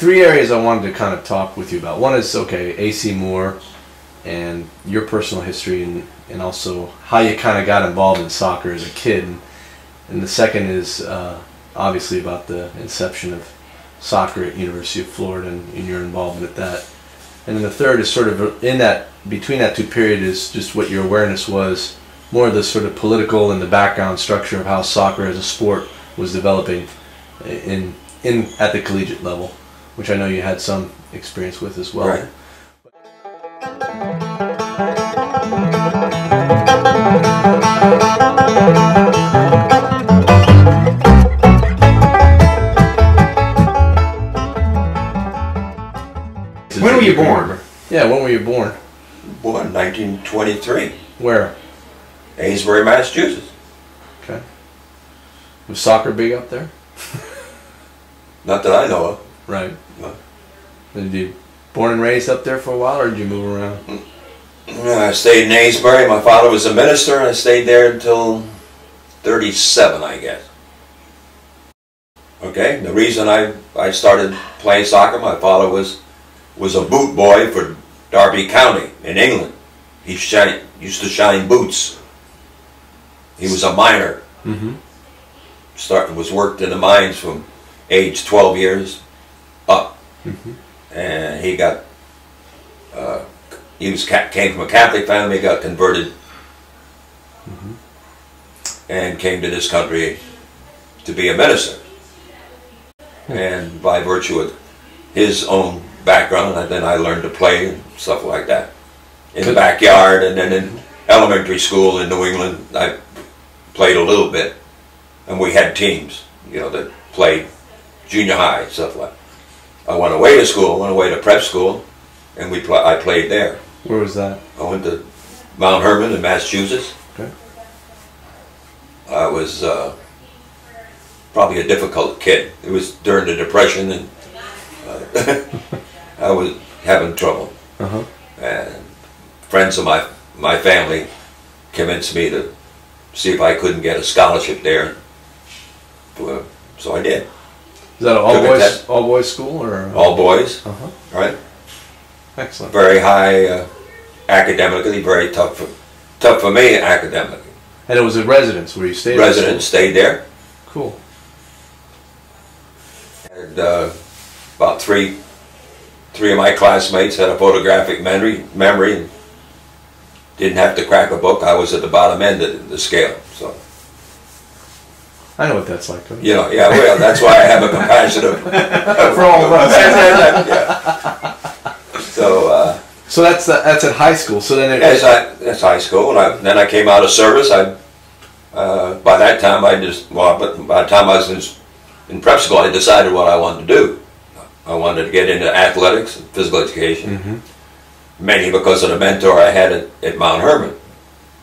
three areas I wanted to kind of talk with you about. One is, okay, A.C. Moore and your personal history, and also how you kind of got involved in soccer as a kid. And the second is obviously about the inception of soccer at University of Florida and your involvement at that. And then the third is sort of in that, between that two periods, is just what your awareness was, more of the sort of political and the background structure of how soccer as a sport was developing at the collegiate level, which I know you had some experience with as well. Right. When were you born? Yeah, when were you born? Born 1923, Where? Amesbury, Massachusetts. Okay. Was soccer big up there? Not that I know of. Right. No. Did you born and raised up there for a while, or did you move around? I stayed in Amesbury. My father was a minister, and I stayed there until 37, I guess. Okay, the reason I started playing soccer, my father was a boot boy for Derby County in England. He used to shine boots. He was a miner. Mm-hmm. Was worked in the mines from age 12 years up. Mm-hmm. And he got came from a Catholic family, got converted, Mm-hmm. and came to this country to be a minister. And by virtue of his own background, and then I learned to play and stuff like that in the backyard, and then in elementary school in New England I played a little bit, and we had teams, you know, that played junior high, stuff like that. I went away to school, went away to prep school, and I played there. Where was that? I went to Mount Herman in Massachusetts. Okay. I was probably a difficult kid. It was during the Depression, and I was having trouble. Uh-huh. And friends of my family convinced me to see if I couldn't get a scholarship there. So I did. Is that an all boys school, or all boys? Uh-huh. Right. Excellent. Very high academically, very tough for me academically. And it was a residence where you stayed. Residence, stayed there. Cool. And about three of my classmates had a photographic memory and didn't have to crack a book. I was at the bottom end of the scale, so. I know what that's like. Don't you? You know, yeah, well, that's why I have a compassion For all of us. Yeah. So. So that's at high school. So then that's high school, and then I came out of service. By that time by the time I was in prep school, I decided what I wanted to do. I wanted to get into athletics and physical education, mm-hmm. mainly because of the mentor I had at Mount Herman,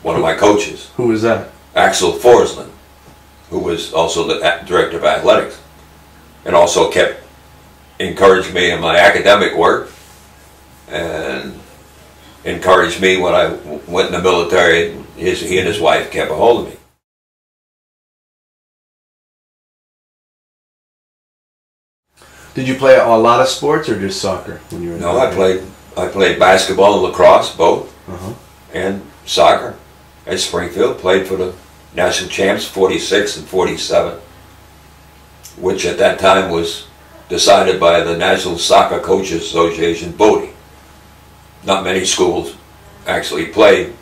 one of my coaches. Who was that? Axel Forsland, who was also the director of athletics, and also kept encouraging me in my academic work, and encouraged me when I went in the military. He and his wife kept a hold of me. Did you play a lot of sports or just soccer when you were? No, I played basketball and lacrosse, both, uh-huh. and soccer at Springfield. Played for the national champs, 46 and 47, which at that time was decided by the National Soccer Coaches Association, BODI. Not many schools actually played.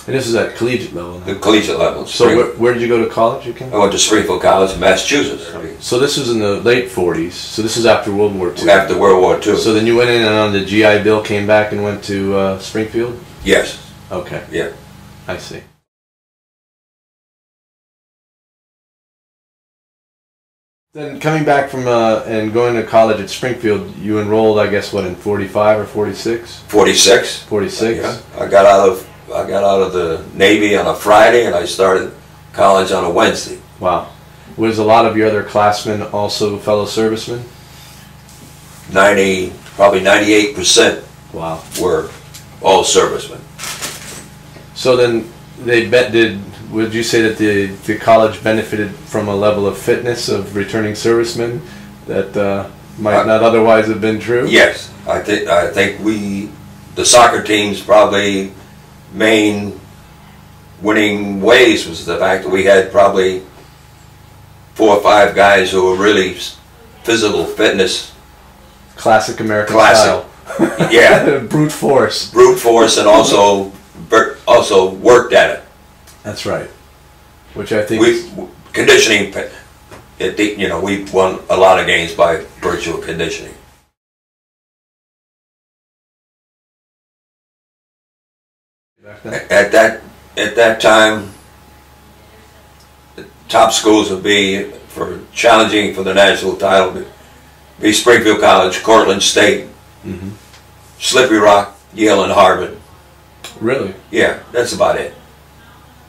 And this is at collegiate level? The collegiate level. So where did you go to college again? I went to Springfield College in Massachusetts. So this was in the late 40s. So this is after World War II. After World War II. So then you went in and on the GI Bill, came back and went to Springfield? Yes. Okay. Yeah. I see. Then coming back from and going to college at Springfield, you enrolled, I guess, what, in 45 or 46? 46. 46. Yeah. I got out of the Navy on a Friday, and I started college on a Wednesday. Wow. Was a lot of your other classmen also fellow servicemen? Probably 98%. Wow. Were all servicemen. So then would you say that the college benefited from a level of fitness of returning servicemen that might not otherwise have been true? Yes, I think the soccer team's probably main winning ways was the fact that we had probably 4 or 5 guys who were really physical fitness. Classic American Classic. style. Yeah. Brute force. Brute force, and also worked at it. That's right. Which I think conditioning. We won a lot of games by virtue of conditioning. At that time, the top schools would be for challenging for the national title. Would be Springfield College, Cortland State, Slippery Rock, Yale, and Harvard. Really? Yeah, that's about it.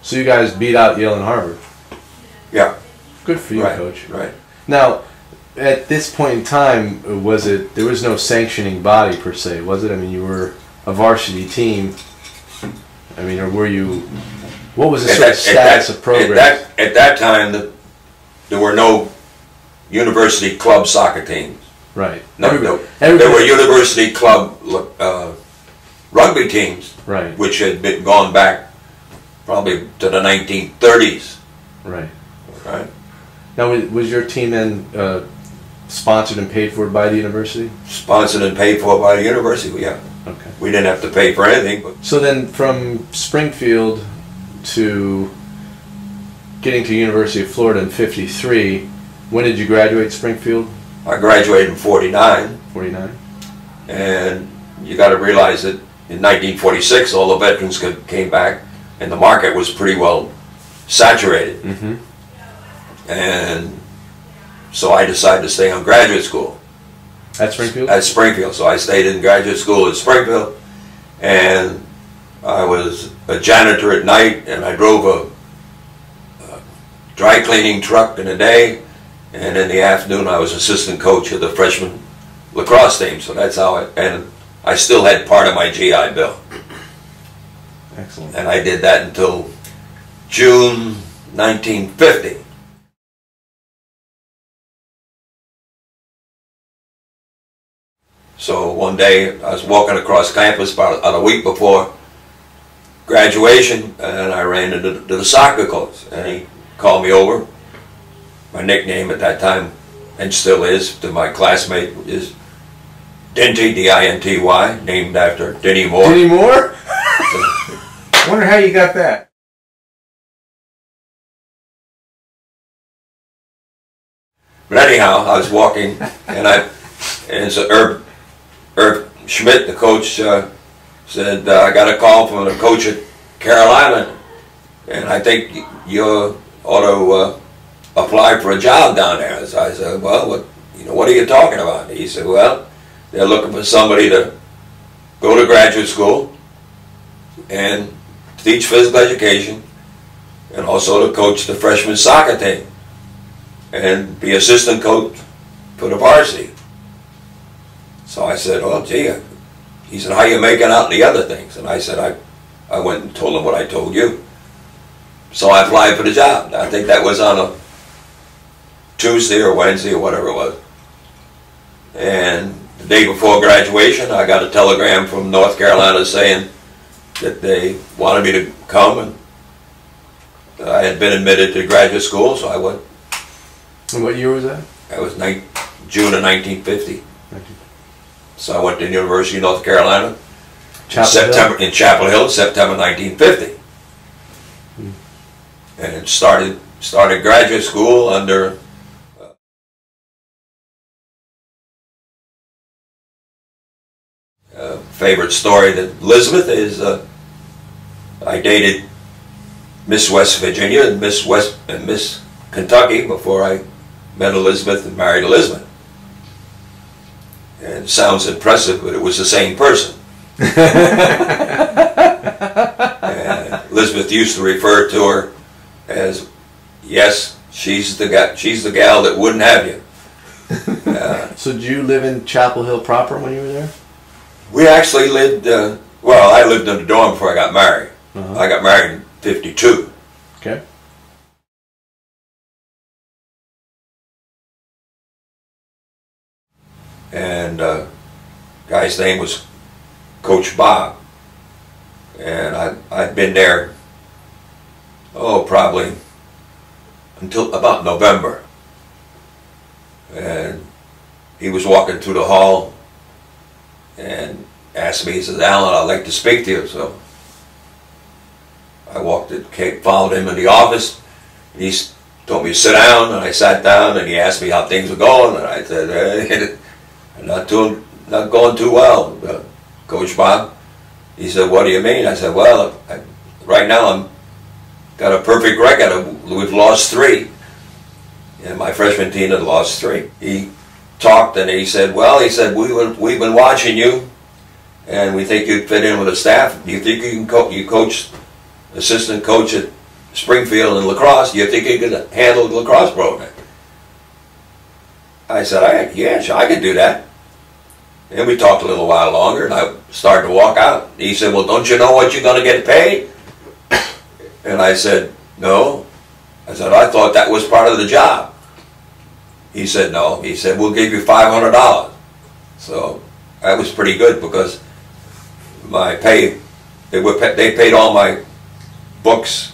So you guys beat out Yale and Harvard. Yeah. Good for you, Right, Coach. right. Now, at this point in time, there was no sanctioning body per se, was it? I mean, you were a varsity team. I mean, or were you? What was the sort of status of programs? At that time, there were no university club soccer teams. Right. No. There were university club rugby teams, right, which had gone back probably to the 1930s. Right. Right. Now, was your team then sponsored and paid for by the university? Sponsored and paid for by the university, yeah. Okay. We didn't have to pay for anything. But so then, from Springfield to getting to University of Florida in '53, when did you graduate Springfield? I graduated in '49. 49. And you got to realize that in 1946, all the veterans came back, and the market was pretty well saturated. Mm-hmm. And so I decided to stay on graduate school. At Springfield? At Springfield. So I stayed in graduate school at Springfield, and I was a janitor at night, and I drove a dry cleaning truck in the day, and in the afternoon I was assistant coach of the freshman lacrosse team. So that's how and I still had part of my GI Bill. Excellent. And I did that until June 1950. So one day I was walking across campus about a week before graduation, and I ran into the soccer coach, and he called me over. My nickname at that time, and still is, to my classmate, is Dinty, D-I-N-T-Y, named after Dinty Moore. Dinty Moore? Wonder how you got that. But anyhow, I was walking, and so Herb Schmidt, the coach, said, I got a call from the coach at Carolina, and I think you ought to apply for a job down there. So I said, well, what are you talking about? He said, well, they're looking for somebody to go to graduate school and teach physical education, and also to coach the freshman soccer team and be assistant coach for the varsity. So I said, oh gee, he said, how you making out in the other things? And I said, I went and told him what I told you. So I applied for the job. I think that was on a Tuesday or Wednesday or whatever it was. And the day before graduation, I got a telegram from North Carolina saying that they wanted me to come, and I had been admitted to graduate school, so I went. And what year was that? That was June of 1950. So I went to the University of North Carolina in Chapel Hill, September 1950. And started graduate school under favorite story that Elizabeth is I dated Miss West Virginia and Miss Kentucky before I met Elizabeth and married Elizabeth. And it sounds impressive, but it was the same person. And Elizabeth used to refer to her as, yes, she's the gal that wouldn't have you. So did you live in Chapel Hill proper when you were there? We actually lived, well, I lived in the dorm before I got married. I got married in '52. Okay. and guy's name was Coach Bob, and I'd been there, oh, probably until about November, and he was walking through the hall and asked me, he says, "Alan, I'd like to speak to you." So I followed him in the office, and he told me to sit down, and I sat down, and he asked me how things were going, and I said, not going too well, Coach Bob. He said, "What do you mean?" I said, "Well, right now I'm got a perfect record. We've lost 3. And my freshman team had lost 3. He talked and he said, "Well," he said, we've been watching you, and we think you'd fit in with the staff. Do you think you can you coach, assistant coach at Springfield in lacrosse? Do you think you could handle the lacrosse program?" I said, "Yeah, sure, I could do that." And we talked a little while longer, and I started to walk out. He said, "Well, don't you know what you're going to get paid?" And I said, "No." I said, "I thought that was part of the job." He said, "No." He said, "We'll give you $500. So that was pretty good, because my pay, they paid all my books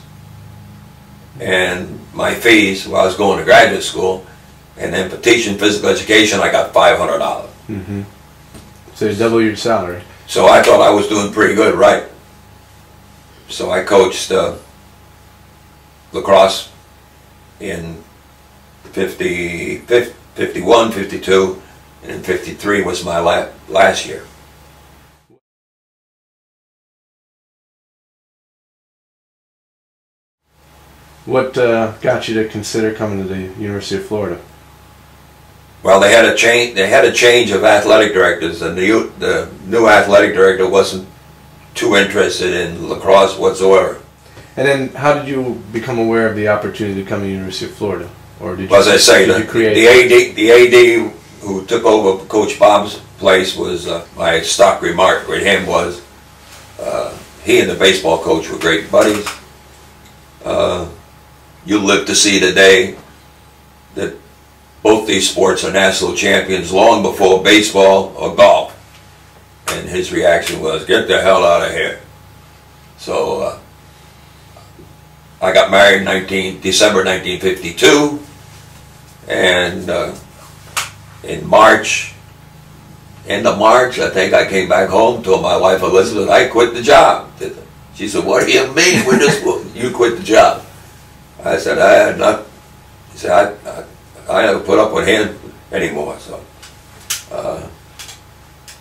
and my fees while I was going to graduate school, and then for teaching physical education I got $500. Mm-hmm. So you double your salary. So I thought I was doing pretty good, right? So I coached lacrosse in 51, 52, and in 53 was my last year. What got you to consider coming to the University of Florida? Well, they had a change. They had a change of athletic directors, and the new athletic director wasn't too interested in lacrosse whatsoever. And then, how did you become aware of the opportunity to come to the University of Florida, or did you? Well, as I say, the AD who took over Coach Bob's place was my stock remark with him was he and the baseball coach were great buddies. You'll live to see the day that both these sports are national champions long before baseball or golf. And his reaction was, "Get the hell out of here." So I got married in December 1952, and in March, end of March, I think, I came back home, told my wife Elizabeth I quit the job. She said, "What do you mean? You quit the job?" I said, "I had not." He said, I never put up with him anymore. So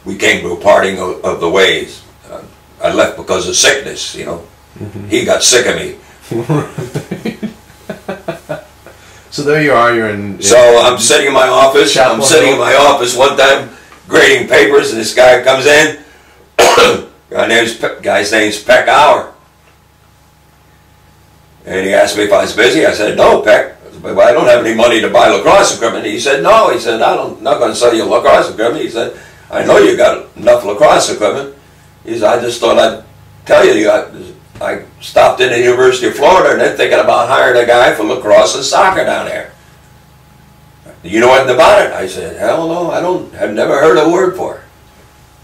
we came to a parting of the ways. I left because of sickness, you know. Mm-hmm. He got sick of me. So there you are. You're in. So I'm sitting in my office. One time grading papers, and this guy comes in. Guy's name's Peck Hour. And he asked me if I was busy. I said, "No, Peck. But I don't have any money to buy lacrosse equipment." He said, "No." He said, I'm not going to sell you lacrosse equipment." He said, "I know you got enough lacrosse equipment." He said, "I just thought I'd tell you, I stopped in the University of Florida, and they're thinking about hiring a guy for lacrosse and soccer down there. You know anything about it?" I said, "Hell no, I've never heard a word for it."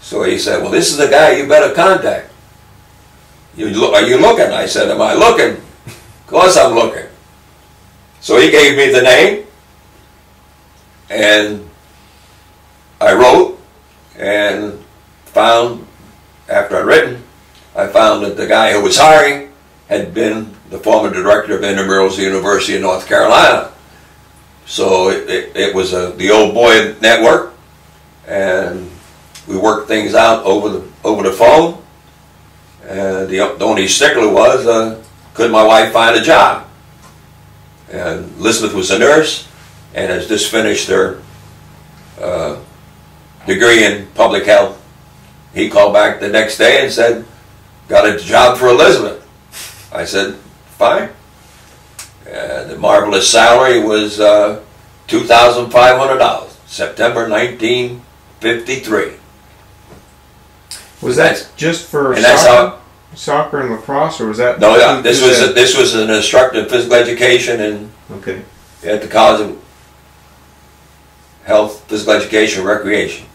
So he said, "Well, this is the guy you better contact. Are you looking?" I said, "Am I looking? Of course I'm looking." So he gave me the name, and I wrote and found, after I'd written, I found that the guy who was hiring had been the former director of Intramurals University of North Carolina. So it was the old boy network, and we worked things out over the phone. The only stickler was, could my wife find a job? And Elizabeth was a nurse and has just finished her degree in public health. He called back the next day and said, "Got a job for Elizabeth." I said, "Fine." The marvelous salary was $2,500, September 1953. Was that just for soccer and lacrosse, or was that? No, this was an instructor in physical education, and okay, at the College of health, physical education, recreation.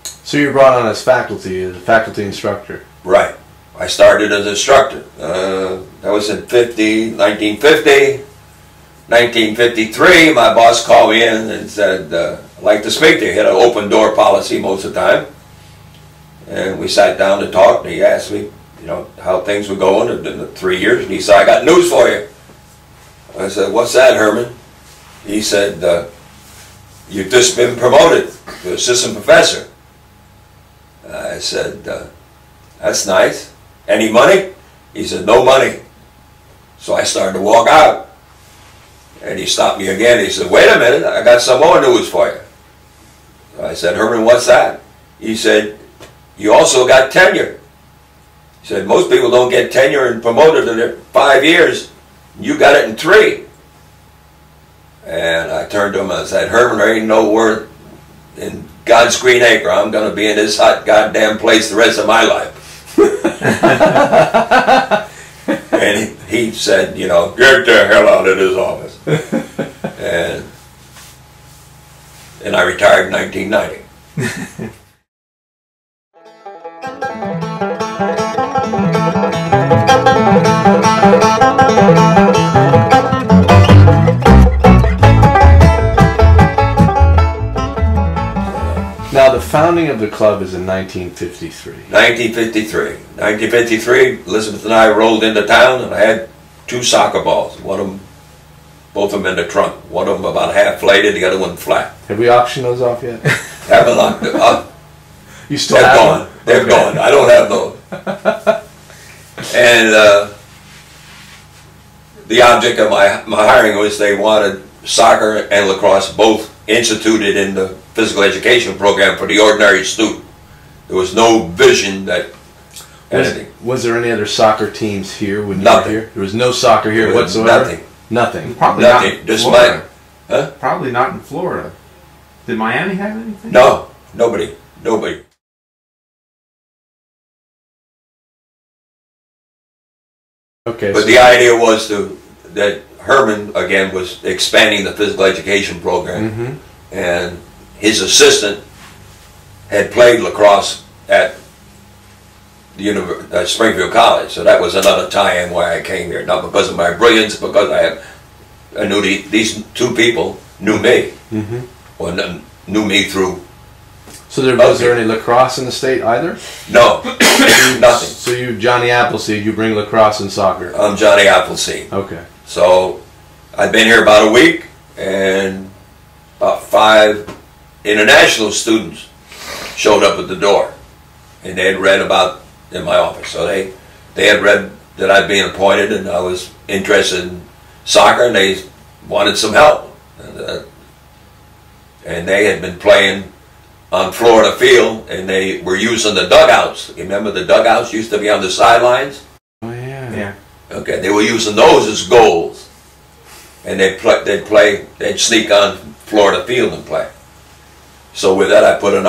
So you were brought on as a faculty instructor. Right. I started as an instructor. That was in 1950. 1953, my boss called me in and said, I'd like to speak to you. He had an open door policy most of the time. And we sat down to talk, and he asked me, you know, how things were going in the 3 years. And he said, I got news for you. I said, what's that, Herman? He said, you've just been promoted to assistant professor. I said, that's nice. Any money? He said, no money. So I started to walk out. And he stopped me again. He said, wait a minute, I got some more news for you. I said, Herman, what's that? He said, you also got tenure. He said, most people don't get tenure and promoted in 5 years. You got it in 3. And I turned to him and I said, Herman, there ain't no word in God's green acre. I'm going to be in this hot goddamn place the rest of my life. And he said, you know, get the hell out of this office. And I retired in 1990. Now, the founding of the club is in 1953. 1953. 1953, Elizabeth and I rolled into town, and I had 2 soccer balls. One of them, both of them in the trunk. One of them about half flated, the other one flat. Have we auctioned those off yet? Haven't locked them up. You still They're have gone. them? They're Okay. gone. I don't have those. And the object of my hiring was they wanted soccer and lacrosse both instituted in the physical education program for the ordinary student. There was no vision that anything. Was there any other soccer teams here when you Nothing. were here? There was no soccer here There was whatsoever? nothing. Nothing. Probably Nothing. not in Just Florida. Huh? Probably not in Florida. Did Miami have anything? No. Nobody. Nobody. Okay. But the idea was that Herman, again, was expanding the physical education program. Mhm. And his assistant had played lacrosse at the Springfield College, so that was another tie-in why I came here. Not because of my brilliance, because I knew these 2 people knew me, or knew me through. So was there any lacrosse in the state either? No, nothing. So you, Johnny Appleseed, you bring lacrosse and soccer. I'm Johnny Appleseed. Okay. So I've been here about a week, and about 5 international students showed up at the door, and they had read about in my office. So they had read that I'd been appointed, and I was interested in soccer, and they wanted some help. And they had been playing on Florida Field, and they were using the dugouts. You remember the dugouts used to be on the sidelines? Oh yeah. Yeah. Okay, they were using those as goals, and they'd sneak on Florida Field and play. So with that, I put an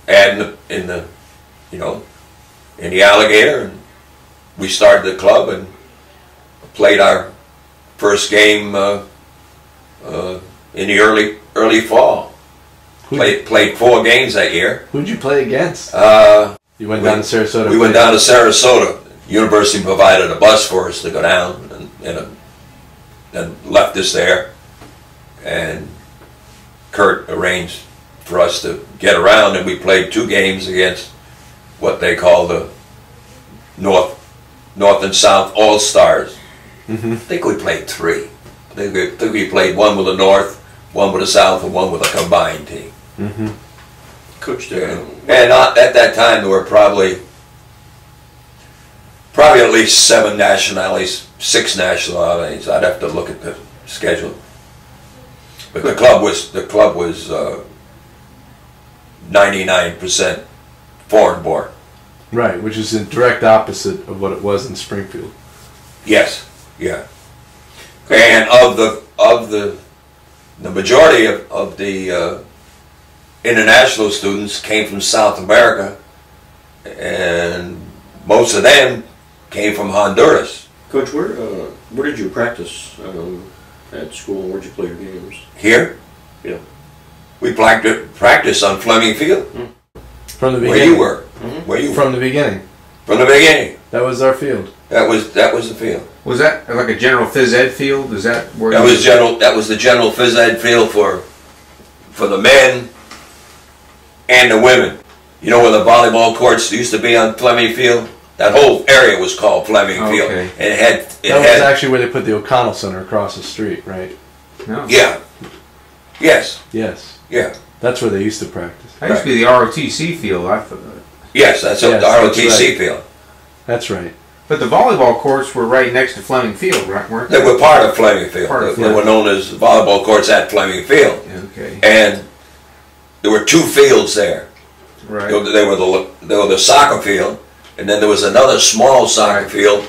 ad in the, you know, in the Alligator, and we started the club and played our first game in the early fall. Played 4 games that year. Who'd you play against? You went down to Sarasota. We went down to Sarasota. University provided a bus for us to go down, and left us there. And Kurt arranged for us to get around, and we played 2 games against what they call the North and South All-Stars. I think we played 3. I think we played 1 with the North, 1 with the South, and 1 with a combined team. Coach, And at that time there were probably at least 7 nationalities, 6 nationalities. I'd have to look at the schedule. But the club was 99% foreign born. Right, which is in direct opposite of what it was in Springfield. Yes, yeah. And of the majority of the international students came from South America, and most of them came from Honduras. Coach, where did you practice at school, and where'd you play your games? Here, Yeah. We practiced on Fleming Field. From the beginning. Where you were. Where you were. From the beginning. From the beginning. That was our field. That was the field. Was that like a general phys ed field? Is that where? That was the general phys ed field for the men and the women. You know where the volleyball courts used to be on Fleming Field? That whole area was called Fleming Field. Okay. And That was actually where they put the O'Connell Center across the street, right? No. Yeah. Yes. Yes. Yeah. That's where they used to practice. That used to be the ROTC field. I thought. Yes, that's Yes, the ROTC that's right. field. That's right. But the volleyball courts were right next to Fleming Field, right? Weren't They were part of Fleming Field. Part of They were known as volleyball courts at Fleming Field. Okay. And there were two fields there. Right. They were the soccer field, and then there was another small soccer field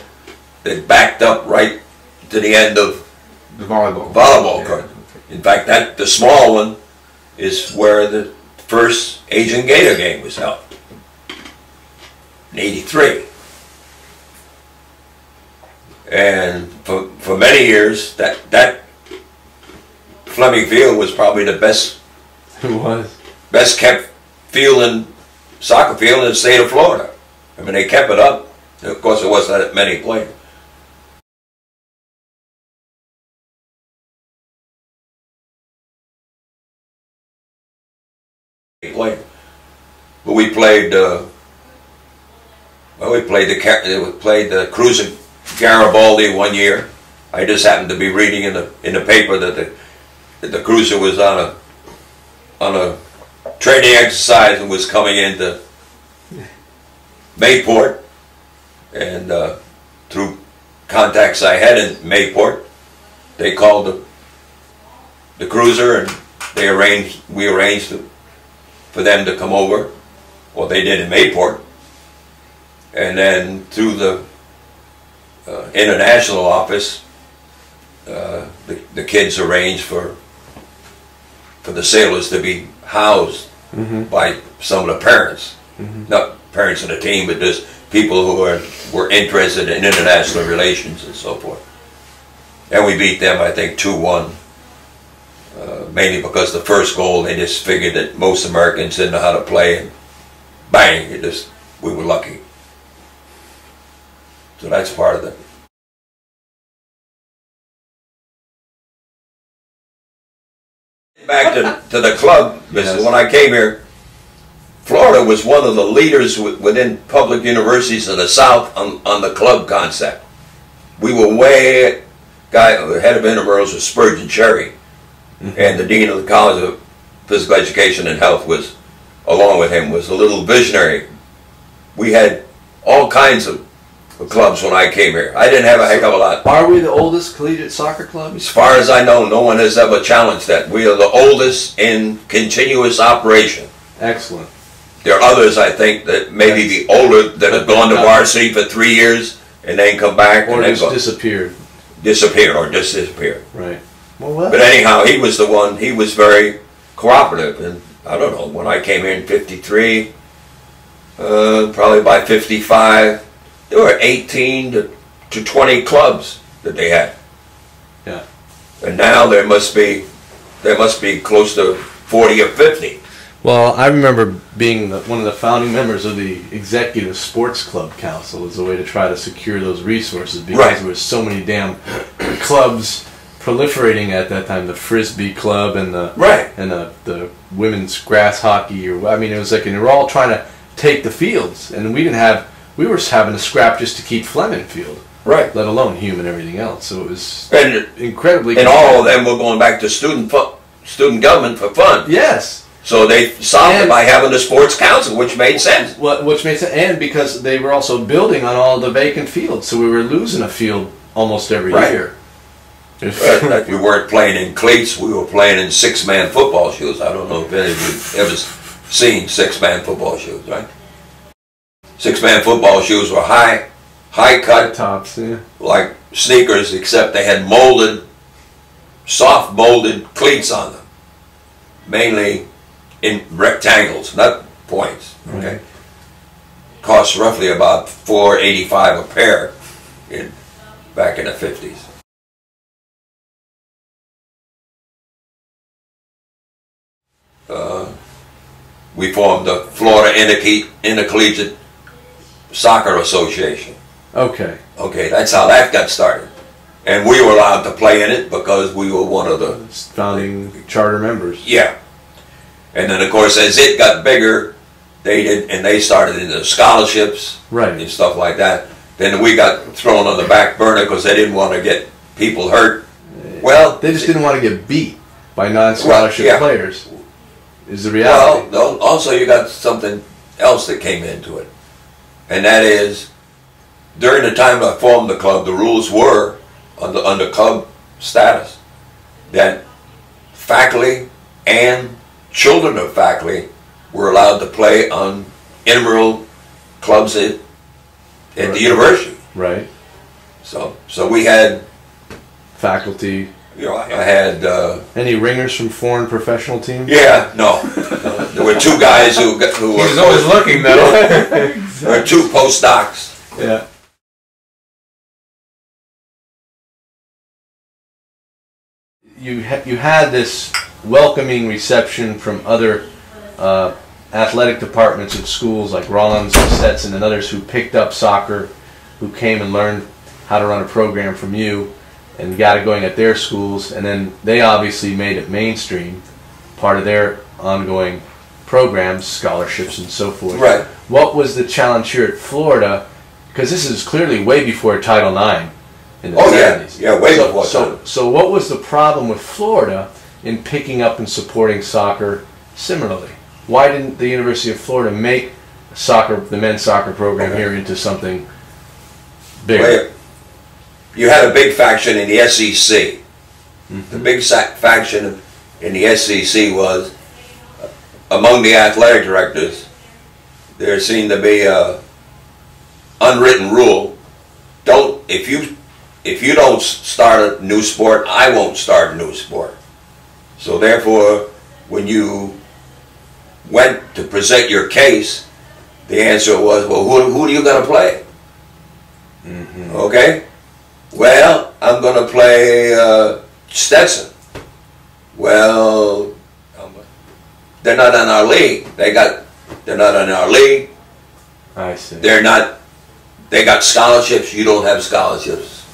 that backed up right to the end of The volleyball. volleyball court. In fact, the small one is where the first Asian Gator game was held in '83. And for many years, that Fleming Field was probably the best kept field in soccer field in the state of Florida. I mean, they kept it up. Of course, there wasn't that many players. But we played. We played the Cruiser Garibaldi one year. I just happened to be reading in the paper that the Cruiser was on a training exercise and was coming into Mayport, and through contacts I had in Mayport, they called the Cruiser, and we arranged for them to come over. Well, they did in Mayport, and then through the international office, the kids arranged for the sailors to be housed by some of the parents, not parents of the team, but just people who were interested in international relations and so forth. And we beat them, I think, 2-1. Mainly because the first goal, they just figured that most Americans didn't know how to play, and bang, we were lucky. So that's part of it. Back to the club, Yes. When I came here, Florida was one of the leaders within public universities in the South on the club concept. We were the head of intramurals was Spurgeon Cherry, and the dean of the College of Physical Education and Health was, along with him, was a little visionary. We had all kinds of clubs when I came here. I didn't have a heck of a lot. Are we the oldest collegiate soccer club? As far as I know, no one has ever challenged that. We are the oldest in continuous operation. Excellent. There are others, I think, that maybe be older that have gone to varsity for 3 years and then come back Or and then just disappeared. disappear. Right. Well, But anyhow, he was the one. He was very cooperative, and I don't know, when I came here in '53, probably by '55, there were 18 to 20 clubs that they had. Yeah. And now there must be close to 40 or 50. Well, I remember being one of the founding members of the Executive Sports Club Council as a way to try to secure those resources, because there was so many damn clubs proliferating at that time. The Frisbee Club and the women's grass hockey, it was like, and they were all trying to take the fields, and we were having to scrap just to keep Fleming Field, right? Let alone Hume and everything else. So it was incredibly. And all of them were going back to student government for fun. Yes. So they solved it by having a sports council, which made sense. Which made sense, and because they were also building on all the vacant fields, so we were losing a field almost every year. If we weren't playing in cleats, we were playing in 6-man football shoes. I don't know if any of you ever seen 6-man football shoes, right? 6-man football shoes were high cut tops, like sneakers, except they had soft molded cleats on them, mainly in rectangles, not points. Okay, cost roughly about $4.85 a pair back in the 50s. we formed the Florida Intercollegiate Soccer Association. Okay. Okay, that's how that got started. And we were allowed to play in it because we were one of the Founding charter members. yeah. And then of course as it got bigger, they started into scholarships Right. and stuff like that. Then we got thrown on the back burner because they didn't want to get people hurt. Well, They just didn't want to get beat by non-scholarship Well, yeah. players, is the reality. well, also you got something else that came into it. And that is, during the time I formed the club, the rules were, under club status, that faculty and children of faculty were allowed to play on intramural clubs at the university. Right. So we had, Faculty. I had, Any ringers from foreign professional teams? yeah, no. There were two guys who He were, was always looking though. there were two postdocs. Yeah. You had this welcoming reception from other athletic departments at schools like Rollins and Stetson and others who picked up soccer, who came and learned how to run a program from you and got it going at their schools, and then they obviously made it mainstream, part of their ongoing programs, scholarships and so forth. Right. What was the challenge here at Florida? Because this is clearly way before Title IX in the Oh yeah, 70s. yeah, way before time. So what was the problem with Florida in picking up and supporting soccer similarly? Why didn't the University of Florida make soccer, the men's soccer program here into something bigger? Well, you had a big faction in the SEC. The big faction in the SEC was, among the athletic directors, there seemed to be a unwritten rule: if you don't start a new sport, I won't start a new sport. So therefore, when you went to present your case, the answer was, well, who are you going to play? Okay? Well, I'm going to play Stetson. Well, they're not in our league. They're not in our league. I see. They got scholarships. You don't have scholarships,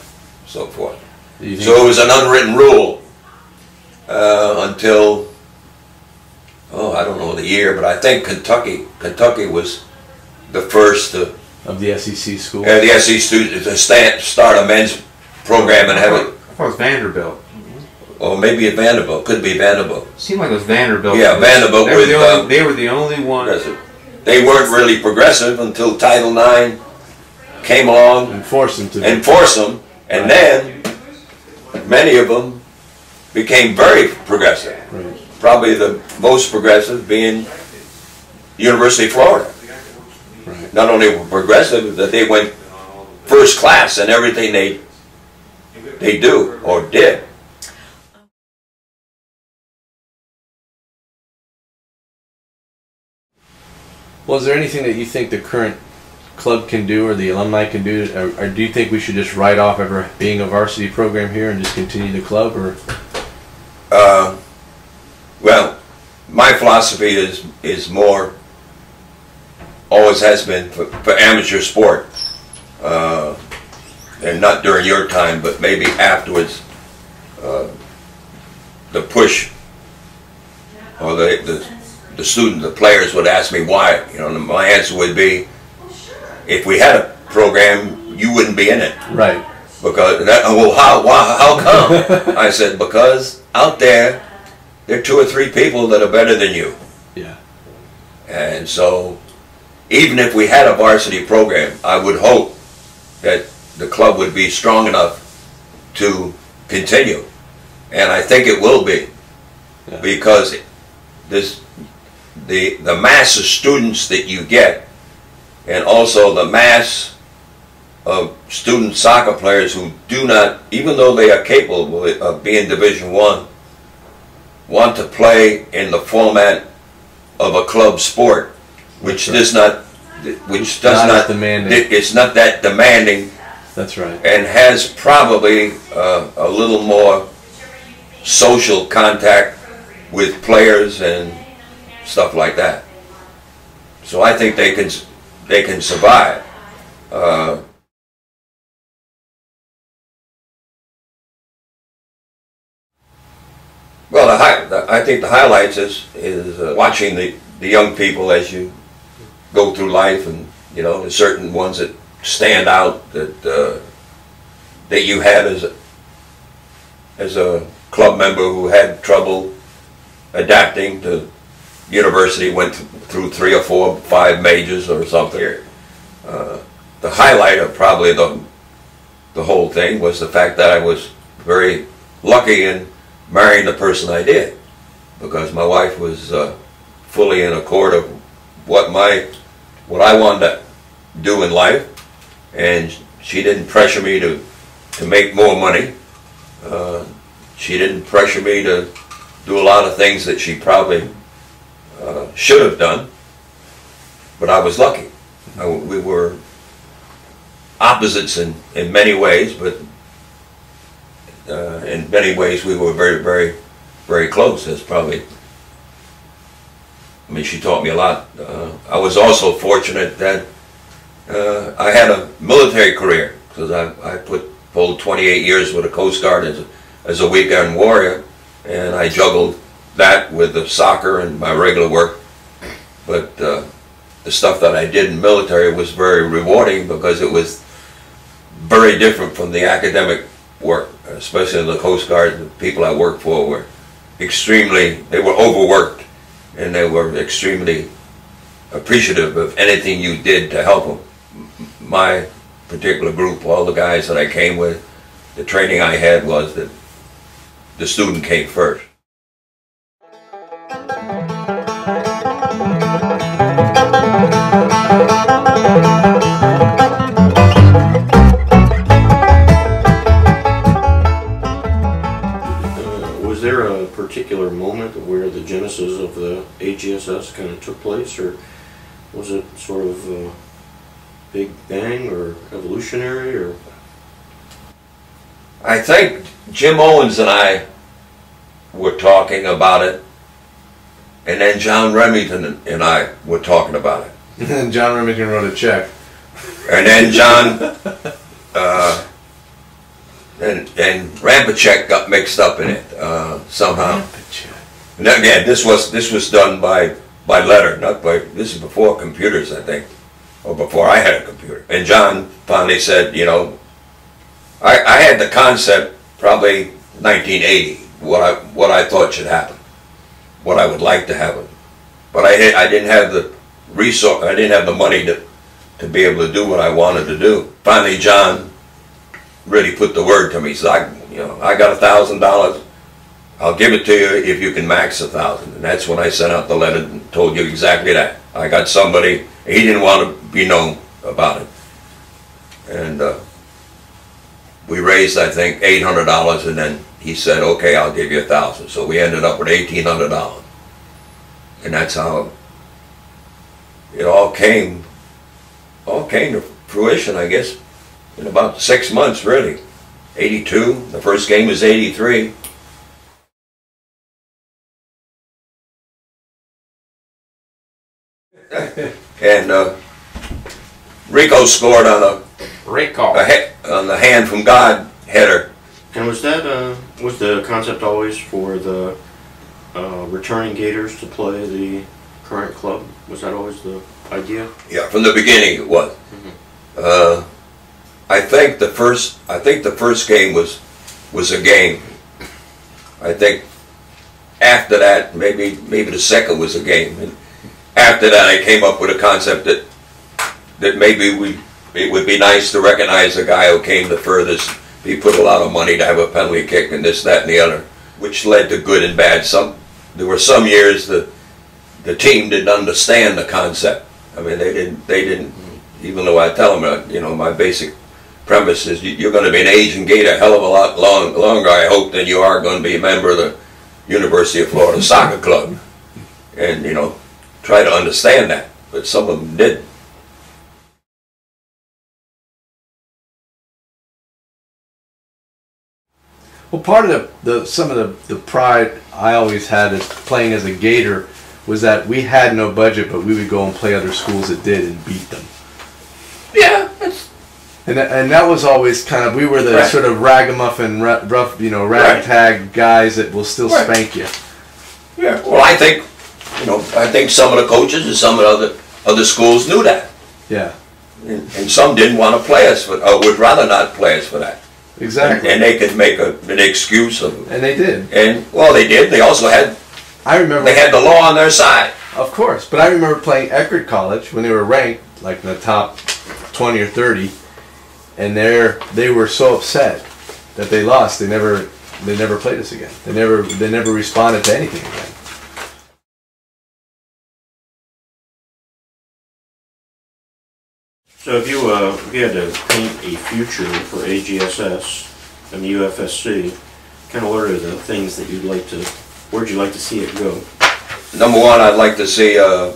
so forth. You think- So it was an unwritten rule until, I don't know the year, but I think Kentucky was the first to, of the SEC school? the SEC to start a men's program and have it, I thought it was Vanderbilt. or maybe at Vanderbilt, could be Vanderbilt. It seemed like it was Vanderbilt. Yeah, Vanderbilt They were the with, only, they were the only one. progressive. They weren't really progressive until Title IX came along And force them to. and forced them, and then many of them became very progressive. Right. Probably the most progressive being University of Florida. Right. Not only were progressive, that they went first class in everything they do or did. Well, is there anything that you think the current club can do or the alumni can do, or do you think we should just write off ever being a varsity program here and just continue the club, or? Well, my philosophy is more, always has been, for amateur sport, and not during your time, but maybe afterwards, the push, or the student, the players would ask me why. You know, my answer would be, if we had a program, you wouldn't be in it. Right. Because how come? I said, because out there are 2 or 3 people that are better than you. Yeah. And so, even if we had a varsity program, I would hope that the club would be strong enough to continue. And I think it will be. Yeah. Because the mass of students that you get, and also the mass of student soccer players who do not, even though they are capable of being Division I, want to play in the format of a club sport, which does not, demanding. it's not that demanding, That's right. and has probably a little more social contact with players and stuff like that. So I think they can survive. Well, I think the highlights is watching the young people as you go through life, and you know, there's certain ones that stand out that that you had as a club member who had trouble adapting to university, went through 3 or 4, 5 majors or something. The highlight of probably the whole thing was the fact that I was very lucky in marrying the person I did, because my wife was fully in accord of what I wanted to do in life, and she didn't pressure me to make more money. She didn't pressure me to do a lot of things that she probably should have done, but I was lucky. We were opposites in many ways, but in many ways we were very, very, very close. That's probably, I mean, she taught me a lot. I was also fortunate that I had a military career, because I pulled 28 years with the Coast Guard as a weekend warrior, and I juggled that with the soccer and my regular work. But the stuff that I did in the military was very rewarding, because it was very different from the academic work, especially in the Coast Guard. The people I worked for were they were overworked, and they were extremely appreciative of anything you did to help them. My particular group, all the guys that I came with, the training I had was that the student came first. Was there a particular moment where the genesis of the AGSS kind of took place, or was it sort of a big bang or evolutionary, or? I think Jim Owens and I were talking about it, and then John Remington and I were talking about it. And then John Remington wrote a check. And then John and Rampachek got mixed up in it somehow. And again, this was done by letter, not by. This is before computers, I think, or before I had a computer. And John finally said, you know, I had the concept probably 1980, what I thought should happen, what I would like to happen, but I didn't have the resource, I didn't have the money to be able to do what I wanted to do. Finally, John really put the word to me. He said, I got $1,000. I'll give it to you if you can max 1,000. And that's when I sent out the letter and told you exactly that. I got somebody. He didn't want to be known about it, and we raised, I think, $800, and then he said, okay, I'll give you 1,000. So we ended up with $1,800. And that's how it all came to fruition, I guess, in about 6 months, really. 82, the first game was 83. And Rico scored on on the hand from God header. And was that was the concept always for the returning Gators to play the current club? Was that always the idea? Yeah, from the beginning it was. Mm-hmm. I think the first game was a game. I think after that, maybe the second was a game. And after that, I came up with a concept that maybe it would be nice to recognize the guy who came the furthest. He put a lot of money to have a penalty kick and this, that, and the other, which led to good and bad. There were some years the team didn't understand the concept. I mean, they didn't. Even though I tell them, my basic premise is you're going to be an Asian Gator a hell of a lot longer, I hope, than you are going to be a member of the University of Florida Soccer Club, and try to understand that. But some of them didn't. Well, part of some of the pride I always had is playing as a Gator was that we had no budget, but we would go and play other schools that did and beat them. Yeah, that's, And that was always kind of, we were the Right. sort of ragamuffin, rough, ragtag guys that will still Right. spank you. yeah. Well, I think, I think some of the coaches and some of the other schools knew that. Yeah, And some didn't want to play us, or would rather not play us for that. exactly. And they could make an excuse of, And they did. and, well, they did. They also had, I remember. they had the law on their side. Of course, but I remember playing Eckerd College when they were ranked like in the top 20 or 30, and they were so upset that they lost. They never played us again. They never responded to anything again. So if you had to paint a future for AGSS and the UFSC, kind of what are the things that where'd you like to see it go? Number one, I'd like to see a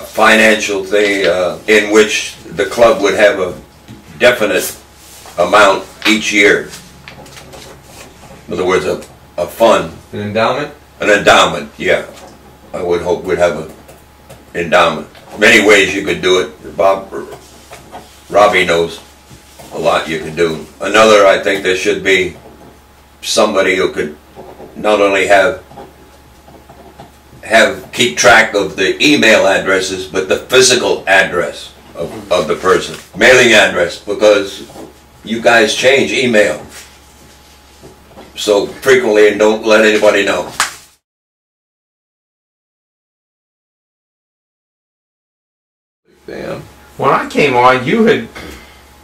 financial thing in which the club would have a definite amount each year. In other words, a fund, An endowment. an endowment, yeah. I would hope we'd have an endowment. Many ways you could do it. Robbie knows a lot you can do. Another, I think there should be somebody who could not only keep track of the email addresses, but the physical address of the person, mailing address, because you guys change email so frequently and don't let anybody know. Damn. When I came on, you had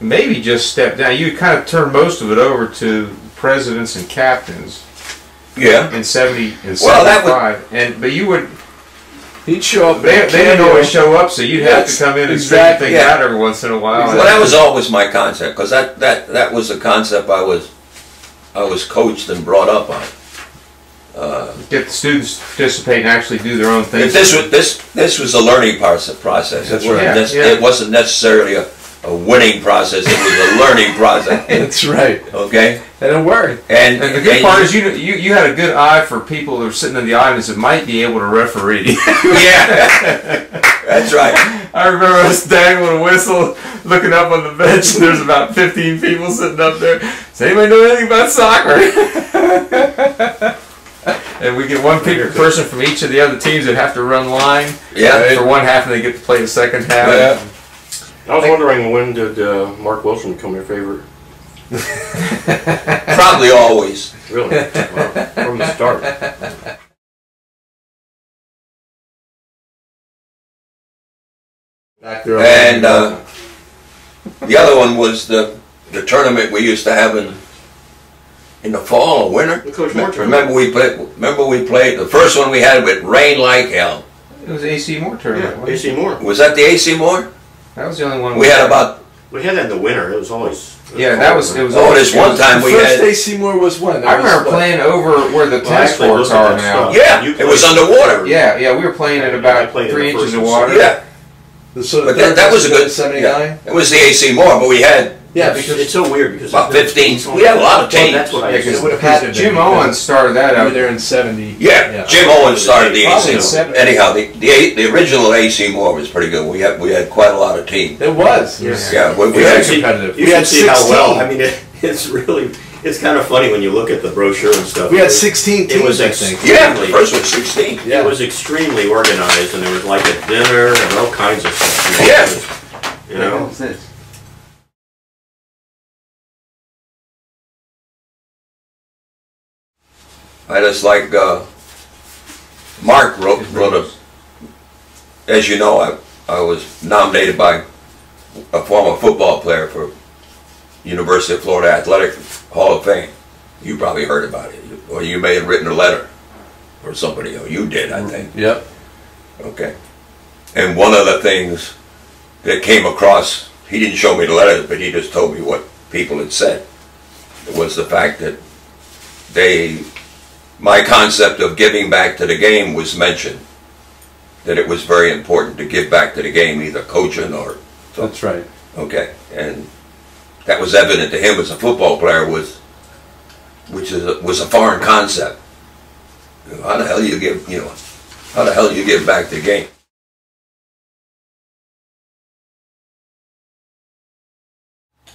maybe just stepped down. You had kind of turned most of it over to presidents and captains Yeah. in 70 and Well, that 75. But you would. He'd show up. They didn't always show up, so you'd have Yes, to come in and exactly, straighten things yeah. out every once in a while. Well, that was always my concept, because that was the concept I was coached and brought up on. Get the students to participate and actually do their own things. This was a learning process. That's It right. wasn't Yeah. It wasn't necessarily a winning process. It was a learning process. That's right. Okay, And it worked. And the good part is you had a good eye for people that were sitting in the audience that might be able to referee. yeah, that's right. I remember us dangling a whistle, looking up on the bench, and there's about 15 people sitting up there. Does anybody know anything about soccer? And we get one person from each of the other teams that have to run line Yeah. for one half, and they get to play the second half. Yeah. I was wondering, when did Mark Wilson become your favorite? Probably always. Really? Wow. From the start. Back there. And the other one was the tournament we used to have in the fall or winter. The Coach Moore tournament. Remember we played the first one we had with rain like hell. It was AC Moore tournament. Yeah, wasn't it? AC Moore. Was that the AC Moore? That was the only one We had about We had that in the winter. It was always. Yeah, that was. It was. oh, this one time The we first had AC Moore was when? That I was remember what? playing over where the tennis actually, courts look at are that now. stuff. yeah, You it was played- underwater. Yeah, we were playing at I about played in 3 the inches first of and water. Yeah, So but the third that was a was good 79. It was the AC Moore, but we had Yeah, It's because so weird because about 15. We had a lot of teams. That's what I Yeah, used because to would have had to Jim be, Owens started that we were out. there in 70. Yeah, Jim Owens started the Probably AC Moore. 70. Anyhow, the original AC Moore was pretty good. We had quite a lot of teams. It was. It Yeah. was Yeah, we very had competitive. You We should had see how 16. well. I mean, it's kind of funny when you look at the brochure and stuff. We had 16 It was teams, I think. yeah. The first was 16. Yeah. It was extremely organized, and there was like a dinner and all kinds of stuff. Yeah. You know. I just like Mark wrote a. As you know, I was nominated by a former football player for University of Florida Athletic Hall of Fame. You probably heard about it, or you may have written a letter, or somebody. Or you did, I think. Yep. Okay. And one of the things that came across, he didn't show me the letters, but he just told me what people had said. It was the fact that my concept of giving back to the game was mentioned. That it was very important to give back to the game, either coaching or... That's right. Okay. And that was evident to him as a football player, was a foreign concept. How the hell do you give, How the hell do you get back to the game?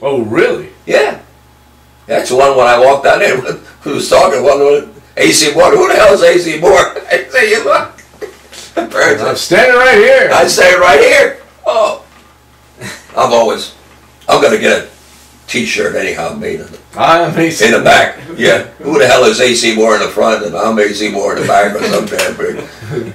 Oh, really? Yeah. That's the one when I walked down there, who was talking, one with AC Moore. Who the hell is AC Moore? I say, you look. I'm standing right here. I say right here. Oh. I'm going to get a t-shirt anyhow made in I'm AC the back. Yeah. Who the hell is AC Moore in the front and I'm AC Moore in the back or some damn thing.